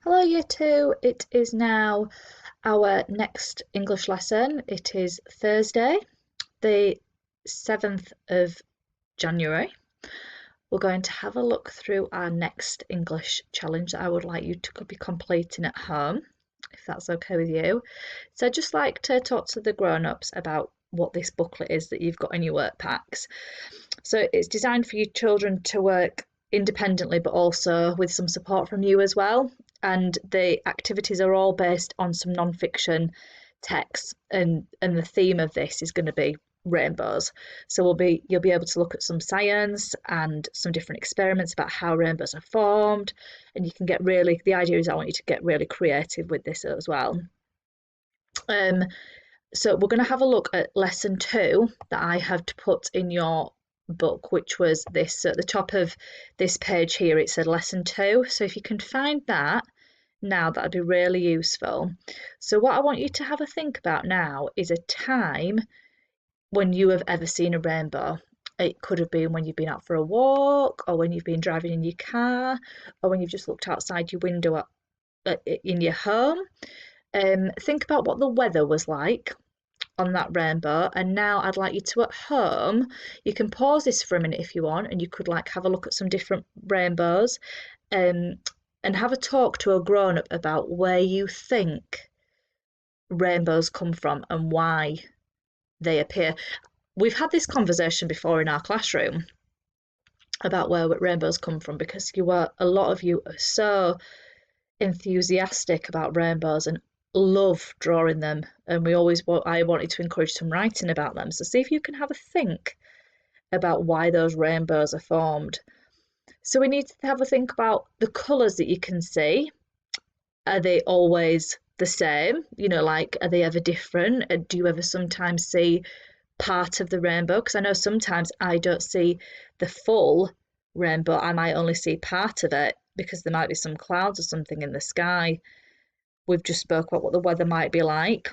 Hello, Year 2. It is now our next English lesson. It is Thursday, the 7th of January. We're going to have a look through our next English challenge that I would like you to be completing at home, if that's okay with you. So I'd just like to talk to the grown-ups about what this booklet is that you've got in your work packs. So it's designed for your children to work independently, but also with some support from you as well. And the activities are all based on some non-fiction texts, and the theme of this is going to be rainbows. So you'll be able to look at some science and some different experiments about how rainbows are formed, and you can get really, the idea is I want you to get really creative with this as well. Um, so we're going to have a look at lesson 2 that I have to put in your book, which was this at the top of this page here. It said lesson 2. So if you can find that now, that'd be really useful. So what I want you to have a think about now is a time when you have ever seen a rainbow. It could have been when you've been out for a walk, or when you've been driving in your car, or when you've just looked outside your window in your home. Think about what the weather was like on that rainbow. And now I'd like you to, at home, you can pause this for a minute if you want, and you could like have a look at some different rainbows, um, and have a talk to a grown up about where you think rainbows come from and why they appear. We've had this conversation before in our classroom about where rainbows come from, because a lot of you are so enthusiastic about rainbows and love drawing them, and I wanted to encourage some writing about them. So see if you can have a think about why those rainbows are formed. So we need to have a think about the colours that you can see. Are they always the same? Like, are they ever different? Do you ever sometimes see part of the rainbow? Because I know sometimes I don't see the full rainbow. I might only see part of it because there might be some clouds or something in the sky. We've just spoke about what the weather might be like,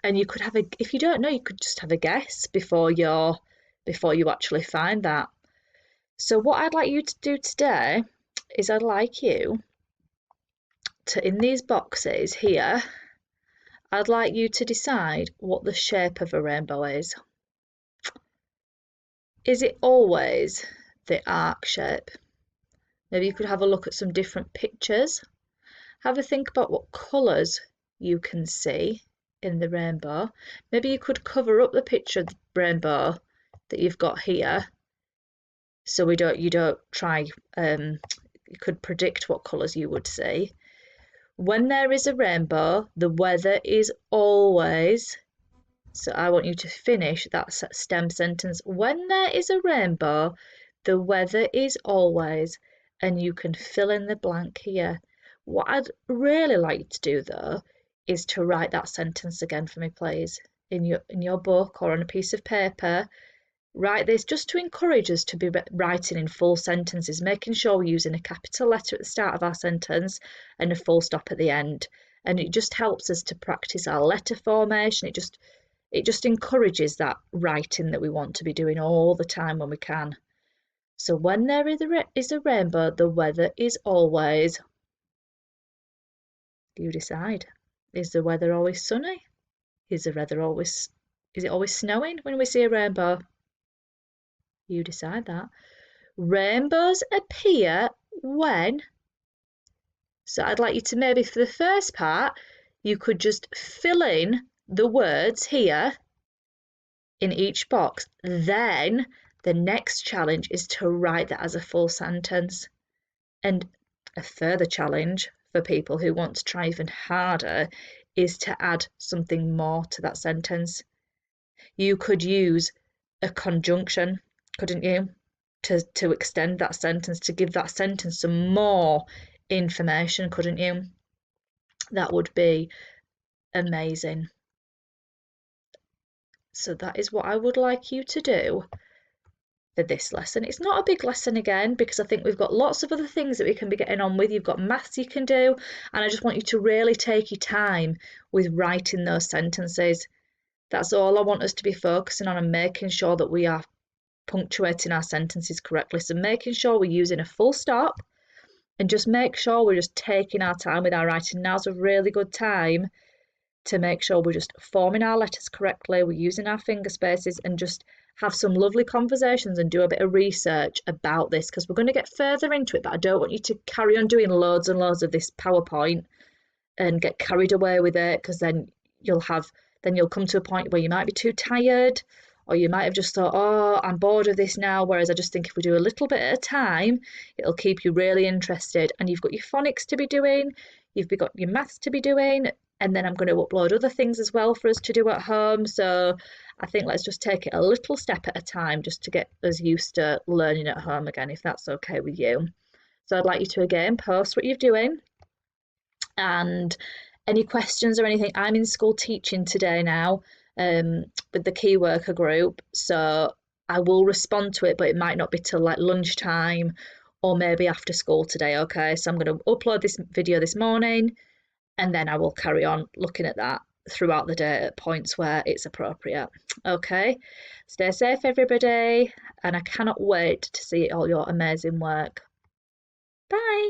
and you could if you don't know, you could just have a guess before you actually find that. So what I'd like you to do today is I'd like you to, in these boxes here, I'd like you to decide what the shape of a rainbow is. Is it always the arc shape? Maybe you could have a look at some different pictures. Have a think about what colours you can see in the rainbow. Maybe you could cover up the picture of the rainbow that you've got here, so you don't try, you could predict what colours you would see. When there is a rainbow, the weather is always, so I want you to finish that STEM sentence. When there is a rainbow, the weather is always, and you can fill in the blank here. What I'd really like you to do, though, is to write that sentence again for me, please, in your book or on a piece of paper. Write this just to encourage us to be writing in full sentences, making sure we're using a capital letter at the start of our sentence and a full stop at the end. And it just helps us to practice our letter formation. It just encourages that writing that we want to be doing all the time when we can. So when there is a rainbow, the weather is always, you decide. Is the weather always sunny? Is it always snowing when we see a rainbow? You decide that. Rainbows appear when, so I'd like you to, maybe for the first part, you could just fill in the words here in each box. Then the next challenge is to write that as a full sentence. And a further challenge for people who want to try even harder is to add something more to that sentence. You could use a conjunction, couldn't you, to extend that sentence, to give that sentence some more information, couldn't you? That would be amazing. So that is what I would like you to do for this lesson. It's not a big lesson again, because I think we've got lots of other things that we can be getting on with. You've got maths you can do, and I just want you to really take your time with writing those sentences. That's all I want us to be focusing on, and making sure that we are punctuating our sentences correctly. So making sure we're using a full stop and just make sure we're just taking our time with our writing. Now's a really good time to make sure we're just forming our letters correctly, we're using our finger spaces, and just have some lovely conversations and do a bit of research about this, because we're going to get further into it, but I don't want you to carry on doing loads and loads of this PowerPoint and get carried away with it, because then you'll come to a point where you might be too tired, or you might have just thought, oh, I'm bored of this now. Whereas I just think if we do a little bit at a time, it'll keep you really interested. And you've got your phonics to be doing, you've got your maths to be doing, and then I'm going to upload other things as well for us to do at home. So I think let's just take it a little step at a time just to get us used to learning at home again, if that's okay with you. So I'd like you to again post what you're doing, and any questions or anything. I'm in school teaching today now, with the key worker group, so I will respond to it, but it might not be till like lunchtime or maybe after school today. Okay, so I'm going to upload this video this morning, and then I will carry on looking at that throughout the day at points where it's appropriate. Okay, stay safe everybody, and I cannot wait to see all your amazing work. Bye.